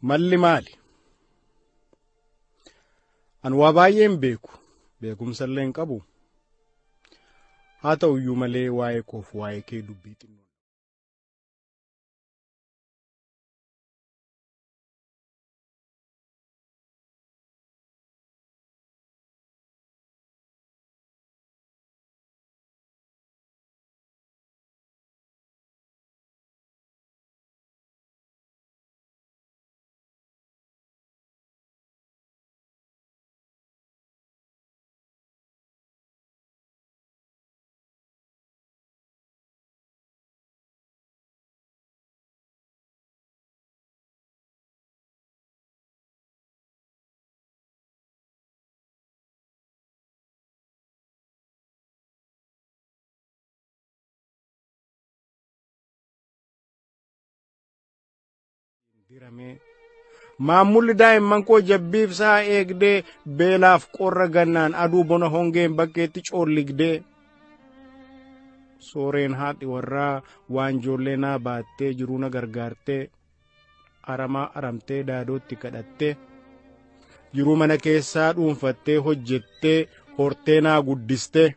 malli maali? An waa baay'een beeku, beekumsallee hin qabu. Haa ta'u iyyuu malee waa'ee koof waa'ee kee dubbii xinnoo. Maamulli daa'imman koo jabbiif isaa eegdee beelaaf qorra gannaan aduu bona hongeen bakkeetti coolligdee sooreen haadhi warraa waan ijoollee naa baattee jiruu na gargaartee aramaa aramtee daadootti kadhattee jiruu mana keessaa dhuunfattee hojjettee hortee naa guddistee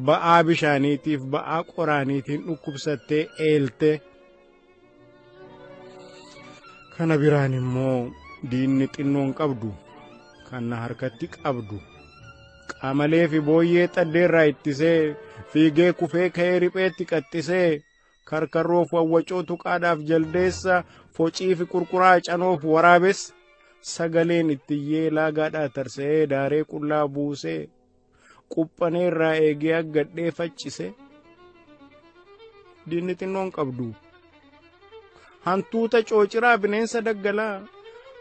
ba'aa bishaaniitiif ba'aa qoraaniitiin dhukkubsattee eeltee. Kana biraan immoo diinni xinnoon qabdu kan na harkatti qabdu qaamalee fi booyyee xaddeerraa ittisee fiigee kufee ka'ee ripheetti qaxxisee karkarroof wawwacoo tuqaadhaaf jaldeessa focii fi qurquraa canoof waraabessa sagaleen ittiyyee laagaadhaa tarsa'ee daaree qullaa buusee quphaneerraa eegee aggadhee faccisee diinni xinnoon qabdu. Hantuuta coociraa bineensa daggalaa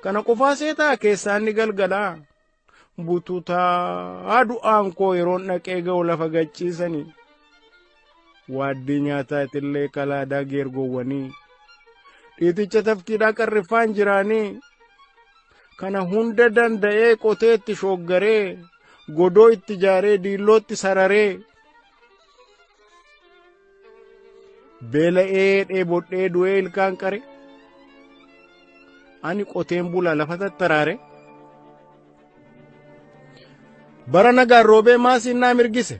kana qofaa seetaa keessaan ni galgalaa bututaa du'aan koo yeroon dhaqee ga'u lafa gachiisanii waaddii nyaataatillee kalaadaa geergoowwanii dhiiticha tafkiidhaa qarriffaan jiraanii kana hunda danda'ee qoteetti shooggaree godoo itti jaaree diillootti sararee beela'ee dheebodhee du'ee ilkaan qare ani qoteen bulaa lafa tattaraare bara nagaan roobee maasiin naa mirgise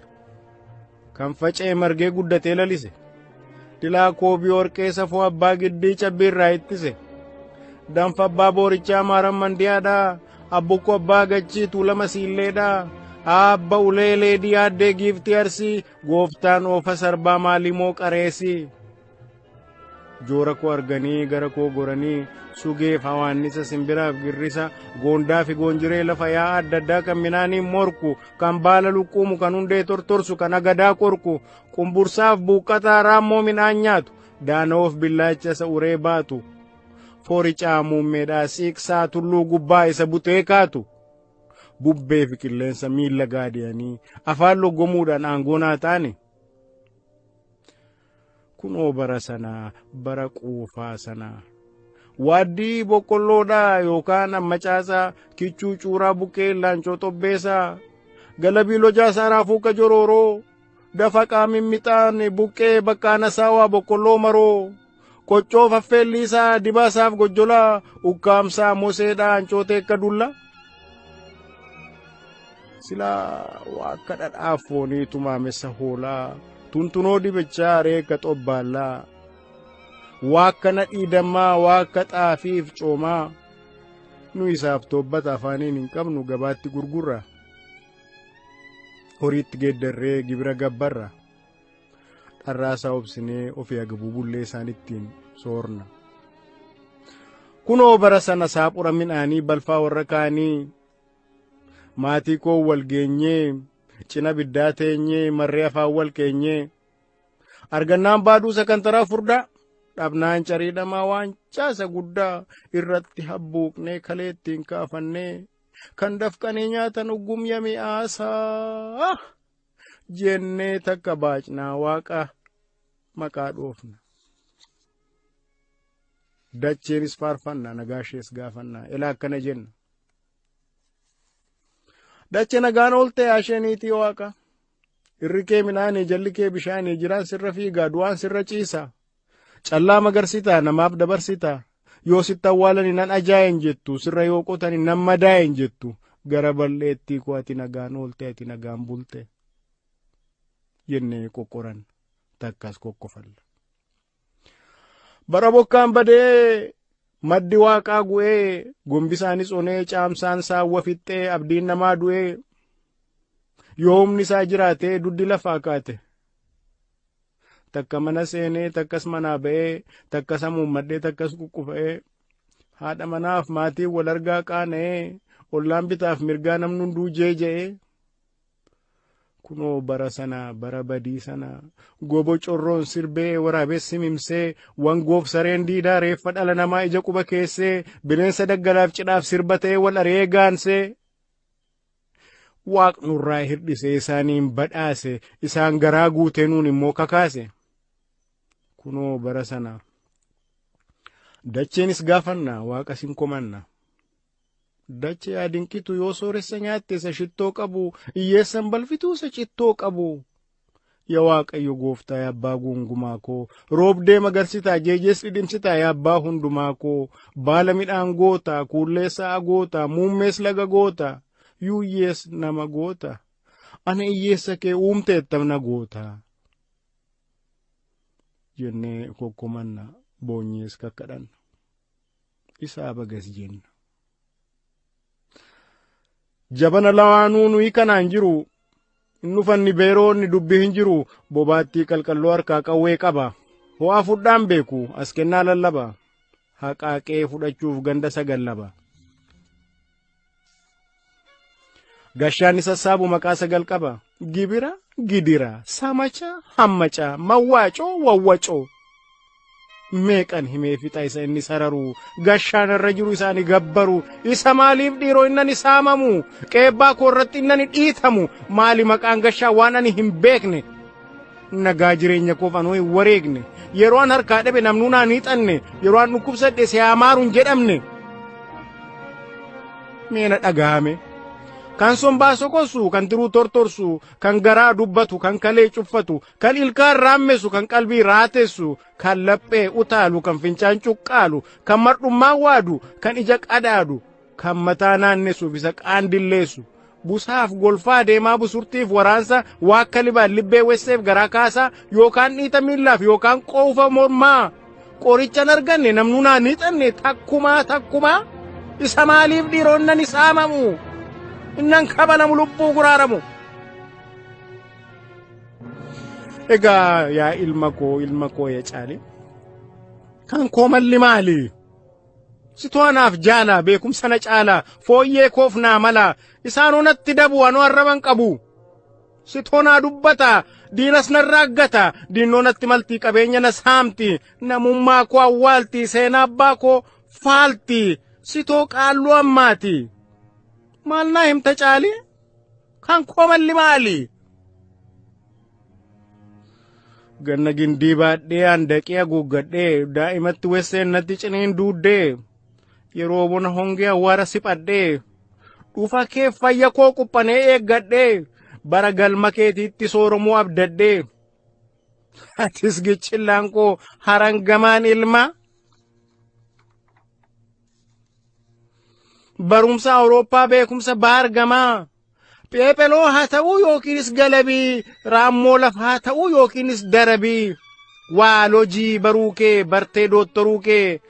kan faca'e margee guddatee lalise dilaa koobii warqee safoo abbaa giddii cabbiirraa ittise danfa abbaa boorichaa maaran mandiyaadhaa abbukko abbaa gachii tuulama siilleedhaa abba uleelee diyaaddee giiftii arsii gooftaan oofa sarbaa maalimoo qareesii joora koo arganii gara koo goranii sugeef hawaannisa simbiraaf girrisa goondaa fi goonjiree lafa yaa'aa adda addaa kan minaaniin morku kan baala luqquumu kan hundee tortorsu kan agadaa qorku qumbursaaf buuqqataa raammoo midhaan nyaatu daana'oof billaacha isa uree baatu fooricaa muummeedhaa siiqsaa tulluu gubbaa isa butee kaatu bubbee fi qilleensa miilla gaadiyanii afaan loggomuudhaan aangoonaa taane kunoo bara sanaa bara quufaa sanaa waaddii boqqolloodhaa yookaan ammacaasaa kichuu cuuraa buqqee laancoo xobbeesaa galabii lojaasaa raafuuka jorooroo dafa qaamimmixaan buqqee bakkaana saawaa boqqolloo maroo qoccoo faffeelliisaa dibaasaaf gojjolaa ukkaamsaa moseedhaa ancootee akka dulla silaa waakka dhadhaaf foonii tumaamessa hoolaa tuntunoo dibichaa reeka xobbaallaa waakka nadhii dammaa waakka xaafiif coomaa nu isaaf tobbata afaaniin hin qabnu gabaatti gurgurra horiitti geeddarree gibira gabbarra dharraasaa obsinee ofii agabuu bullee isaanittiin soorna kunoo bara sana saaphura midhaanii balfaa warra kaanii maatii koo wal geenyee cina biddaa teenyee marree afaan wal keenyee argannaan baaduu sakantaraa furdaa dhabnaan cariidhamaa waan caasa guddaa irratti habbuuqnee kaleettiin kaafannee kan dafqanii nyaatan uggumya mi'aasaa jennee takka baacnaa waaqa maqaa dhoofna dacheenis faarfanna nagaashees gaafannaa ilaa akkana jenna dache nagaan oolte asheniitii waaqa irri kee midhaanii jalli kee bishaanii jiraan sirra fiigaa du'aan sirra ciisa callaa magarsitaa namaaf dabarsitaa yoo sitti awwaalani nan ajaayin jettu sirra yoo qotani nan madaayin jettu gara balleettii koo ati nagaan oolte ati nagaan bulte jennee qoqqoran takkas kokkofalla. Bara bokkaan badee maddi waaqaa gu'ee gombisaanis onee caamsaan saawwa fixxee abdiin namaa du'ee yoo humni isaa jiraatee duddi lafaa kaate takka mana seenee takkas manaa ba'ee takkas hamuummadhee takkas quqqufa'ee haadha manaaf maatiin wal argaa qaana'ee ollaan bitaaf mirgaa namni hunduu jeeja'ee kunoo bara sana bara badii sana gobo corroon sirbee waraabessi mimsee wangoof sareen diidaa reeffa dhala namaa ija quba keessee bineensa daggalaaf cidhaaf sirba ta'ee wal aree gaansee waaqnurraa hirdhisee isaaniin badhaase isaan garaa guutee nuun immoo kakaase kunoo bara sana dacheenis gaafanna waaqas hin komanna. Dachee adinqitu yoo sooressa nyaatte isa shittoo qabu hiyyeessan balfituu isa cittoo qabu yaa Waaqayyo gooftaa yaa abbaa gungumaa koo roobdee magarsitaa jeejees dhidhimsitaa yaa abbaa hundumaa koo baala midhaan goota kuulleessaa goota muummees laga goota yuuyyees nama goota ana hiyyeessa kee uumteettamna goota jennee kokkomanna boonyees kakkadhanna isaa bagas jenna. Jabana lawaanuu nuyi kanaan jiru nufanni beeroonni dubbii hin jiru bobaattii qalqalloo harkaa qawwee qaba ho'aa fudhaan beeku as kennaa lallaba haqaaqee fudhachuuf ganda sagallaba gashaan sassaabu maqaa sagal qaba gibira gidira samacha hammaca mawwaacoo wawwacoo meeqan himee fixa isa inni sararu gashaan irra jiru isaani gabbaru isa maaliif dhiiroo innani saamamu qeebbaa koo irratti innani dhiitamu maali maqaan gashaa waan ani hin beekne nagaa jireenya koof anoo hin wareegne yeroo an harkaa dhabe namnuu naan hiixanne yeroo an dhukkubsadhe si haamaaruun jedhamne meena dhagahame kan sombaa sokosu kan tiruu tortorsu kan garaa dubbatu kan kalee cuffatu kan ilkaan raammesu kan qalbii raatessu kan laphee utaalu kan fincaan cuqqaalu kan mardhummaa waadu kan ija qadaadu kan mataa naannesuuf isa qaandilleessu busaaf golfaa deemaa busurtiif waraansa waakka libaan libbee wesseef garaa kaasaa yookaan dhiita miillaaf yookaan qoofa mormaa qorichan arganne namnuu naan hiixanne takkumaa isa maaliif dhiironnani saamamu innan kabalamu lubbuu guraaramu. Egaa yaa ilma koo yaa caali kan koo malli maali situ anaaf jaala beekumsa na caala fooyyee koof naa mala isaan onatti dabu anoo arraban qabu situ naa dubbata diinas narraa aggata diinnoonatti maltii qabeenya na saamti namummaa koo awwaalti seenaa abbaa koo faalti sitoo qaalluu ammaati. Maal naa himta caali kan koo malli maali ganna gindii baadhee handaqee haguuggadhee daa'imatti wesseen natti ciniin duuddee yeroo bona hongee awwaara siphadhee dhufa kee fayya koo quphanee eeggadhee bara galma keetiitti sooromuu abdadhee atis gichillaan koo harangamaan ilma barumsa Awurooppaa beekumsa baargamaa Peepeloo haa ta'uu yookiinis galabii raammoo laf haa ta'uu yookiinis darabii waalojii baruu kee bartee doottoruu kee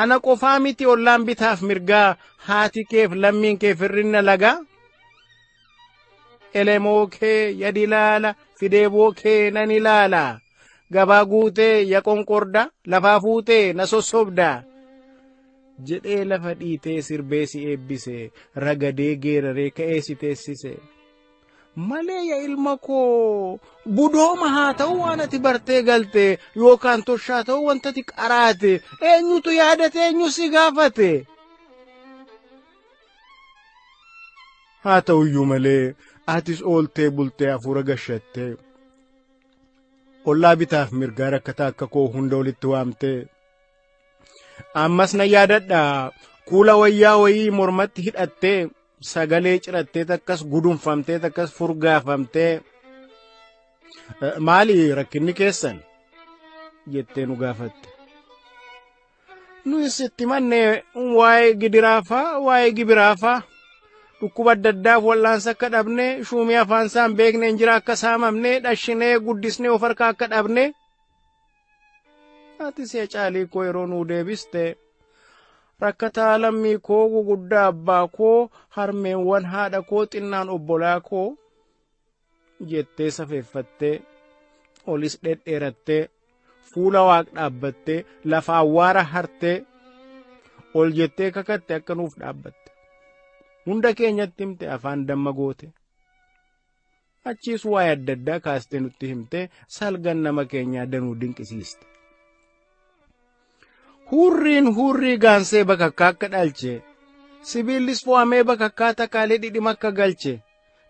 ana qofaa miti ollaan bitaaf mirgaa haati keef lammiin kee firrinna lagaa elemoo kee yadi laala fideeboo kee nan ilaala gabaa guutee ya qonqorda lafaa fuutee na sossobda jedhee lafa dhiitee sirbee si eebbise ragadee geeraree ka'ee si teessise malee yaa ilma koo budooma haa ta'u waan ati bartee galte yookaan toshaa ta'u wantati qaraate eenyutu yaadate eenyu si gaafate haa ta'uyyuu malee atis ooltee bultee hafuura gashattee ollaa bitaaf mirgaa rakkataa akka koo hunda olitti waamtee ammas na yaadadha kuula wayyaa wayii mormatti hidhattee sagalee cirattee takkas gudunfamtee takkas furgaafamtee maali rakkinni keessan jettee nu gaafatte nu sitti manne waa'ee gidiraafaa waa'ee gibiraafaa dhukkuba adda addaaf wallaansa akka dhabne shuumii afaan isaan beekne hin jira akka saamamne dhashinee guddisnee of harkaa akka dhabne ati si'a caalii koo yeroo nuu deebiste rakkataa lammii koo guguddaa abbaa koo harmeewwan haadha koo xinnaan obbolaa koo jettee safeeffattee olis dhedheerattee fuula waaq dhaabbattee lafa awwaara hartee ol jettee kakatte akka nuuf dhaabbatte hunda keenyatti himte afaan damma goote achiis waa'ee adda addaa kaastee nutti himte salgan nama keenyaa danuu dinqisiiste. Hurrii gaansee bakakkaa akka dhalche sibiillis fo'amee bakakkaa takaalee dhidhima akka galche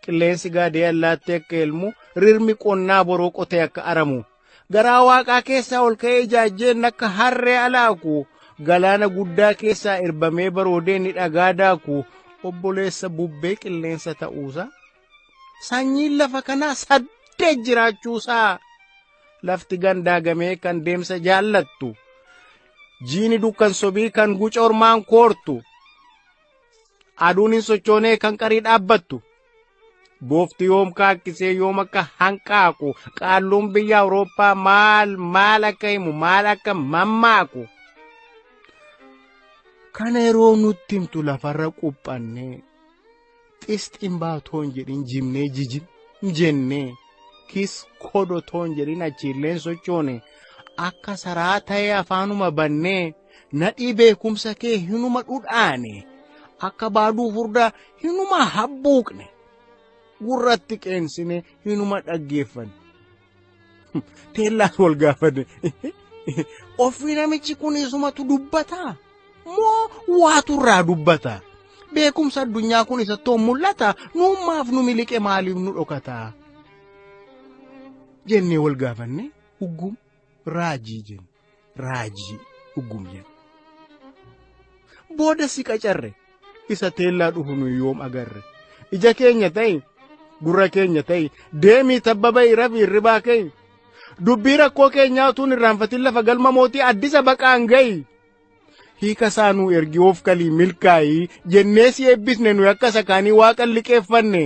qilleensi gaadee allaattee akka elmu rirmi qonnaa boroo qotee akka aramu garaa waaqaa keessaa ol ka'ee ijaajjeen akka harree alaaku galaana guddaa keessaa irbamee baroodee ni dhagaa daaku obboleessa bubbee qilleensa ta'uusaa sanyiin lafa kanaa saddeet jiraachuusaa lafti gandaagamee kan deemsa jaallattu jiini dukkan sobii kan guca ormaan koortu aduun hin sochoonee kan qarii dhaabbattu boofti yoom kaakkisee yoom akka hanqaaqu qaalluun biyya Awurooppaa maal akka himu maal akka mammaaku kana yeroo nutti himtu lafarra quphanne xisxiin baatoon jedhin jimnee jijin jennee kis kodotoon jedhin achiilleen sochoone akka saraa ta'ee afaanuma bannee nadhii beekumsa kee hinuma dhudhaane akka baaduu furdaa hinuma habbuuqne gurratti qeensine hinuma dhaggeeffanne teellaas wal gaafanne ofii namichi kun isumatu dubbataa moo waaturraa dubbataa beekumsa addunyaa kun isattoo mul'ata nuummaaf nu miliqe maaliif nu dhokataa jennee wal gaafanne uggum raajii jen raajii uggum jen booda si qacarre isa teellaa dhufu nu yoom agarre ija keenya ta'e gurra keenya ta'e deemii tabba ba'i rafii ribaa ka'e dubbii rakkoo keenyaa utuun irraanfatin lafa galma mootii addisa baqaan ga'i hiika saanuu ergi of kalii milkaa'ii jennee si eebbisne nu akka sakaanii waaqan liqeeffanne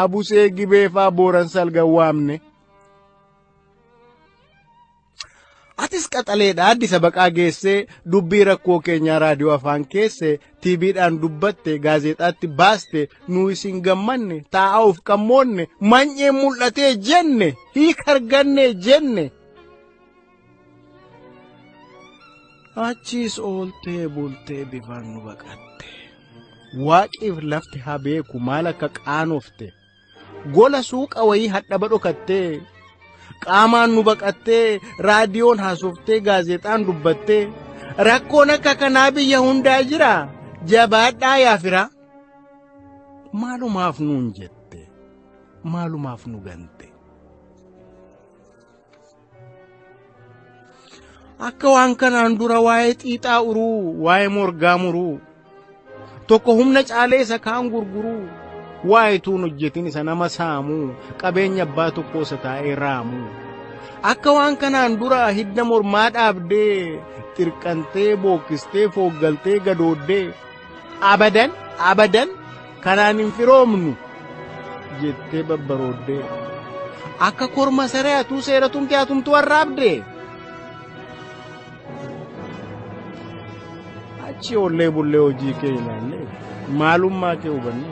abusee gibeefaa booran salgan waamne atis qaxaleedha addisa baqaa geessee dubbii rakkoo keenyaa raadiyoo afaan keesse tiibiidhaan dubbatte gaazexaatti baaste nu isin gammanne taa'aa of qammoonne many'ee mul'atee jenne hiika arganne jenne achiis ooltee bultee bifaan nu baqatte waaqiif lafti haa beeku maal akka qaanofte gola suuqa wayii hadhaba dhokattee qaamaan nu baqattee raadiyoon haasoftee gaazexaan dubbattee rakkoon akka kanaa biyya hundaa jira jabaadhaa yaafira maalumaaf nuun jette maalumaaf nu gante akka waan kanaan dura waa'ee xiixaa uruu waa'ee morgaa muruu tokko humna caalee isa kaan gurguruu waa'ee tuun hojjetin isa nama saamuu qabeenya abbaa tokkoo isa taa'ee raamuu akka waan kanaan dura hidda mormaa dhaabdee xirqantee bookkistee fooggaltee gadooddee abadan kanaan hin firoomnu jettee babbarooddee akka korma saree atuu seeratumte atumtu warraabdee achi ollee bullee hojii kee ilaallee maalummaa kee hubanne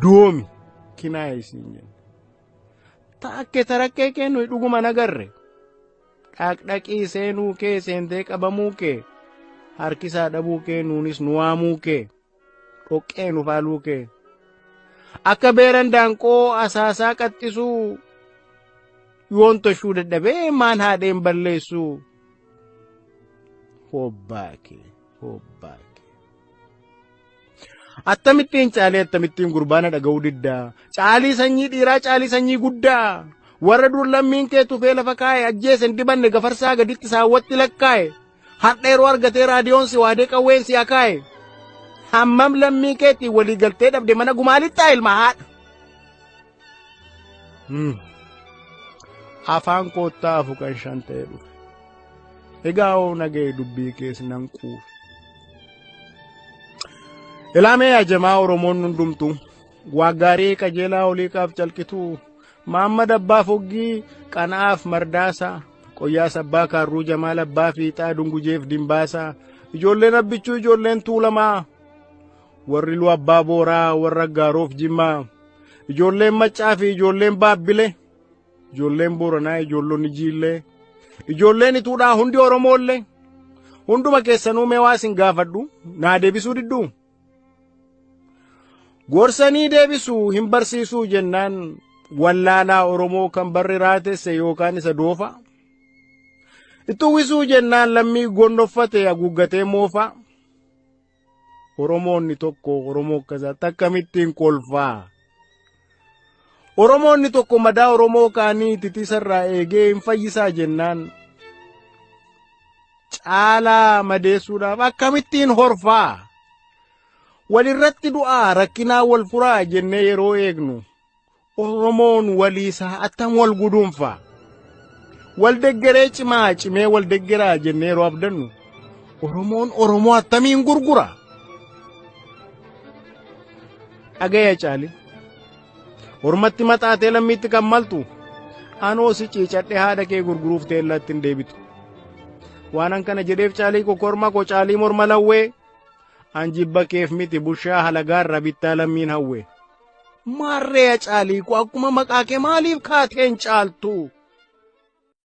doomi kinaa isiin jenna taakke tarakkee kee nuyi dhuguma nagarre dhaqdhaqii seenuu kee seentee qabamuu kee harkisaa dhabuu kee nuunis nu waamuu kee dhoqqee nu faaluu kee akka beeran daanqoo asaasaa qaxxisuu yoon toshuu dadhabee maan haadheen balleessuu hobbaake attamittiin caalee attamittiin gurbaana dhaga'uu diddaa caalii sanyii dhiiraa caalii sanyii guddaa warra dur lammiin kee tufee lafa kaa'e ajjeesen dibanne gafarsaa gaditti saawwatti lakkaa'e har'a yeroo argatee raadiyoon si waadee qawween si akaa'e hammam lammii keetii walii galtee dhabde mana gumaalittaa ilma haadha afaan koottaa afu kan shan ta'e dhufe egaa oo nagee dubbii keessa nan quufe. Ilaamee ajamaa Oromoon hundumtu waaggaarii qajeelaa olii qaaf calqituu Mahammad Abbaa Foggii Qanaaf Mardaasaa Qoyyaas Abbaa Kaarruu Jamaal Abbaa Fiixaa Dungujeef Dimbaasaa ijoolleen abbichuu ijoolleen Tuulamaa warri Lu Abbaa Booraa warra Gaaroof Jimmaa ijoolleen Maccaa fi ijoolleen Baabbilee ijoolleen Booranaa ijoollonni Jiillee ijoolleen Ituudhaa hundi Oromoollee hunduma keessanuu mee waa isin gaafadhu naa deebisuu didduu gorsanii deebisuu hin barsiisuu jennaan wallaalaa Oromoo kan barri raatesse yookaan isa doofa ituwisuu jennaan lammii gondoffate haguuggatee moofa Oromoonni tokko Oromoo akkasaatti akkamittiin kolfaa Oromoonni tokko madaa Oromoo kaanii titisarraa eegee hin fayyisaa jennaan caalaa madeessuudhaaf akkamittiin horfaa walirratti du'aa rakkinaa wal furaa jennee yeroo eegnu Oromoon waliisaa attam wal guduunfa wal deggeree cimaa cimee wal deggeraa jennee yeroo abdannu Oromoon Oromoo attamiin gurgura agaya caali Ormatti maxaatee lammiitti kammaltu anoo si ciicadhe haadha kee gurguruuf teellatti hin deebitu waanan kana jedheef caalii kokorma ko caalii morma lawwee anjibba keef miti bushaa halagaarra bittaa lammiin hawwe maarree caalii ko akkuma maqaa kee maaliif kaateen caaltu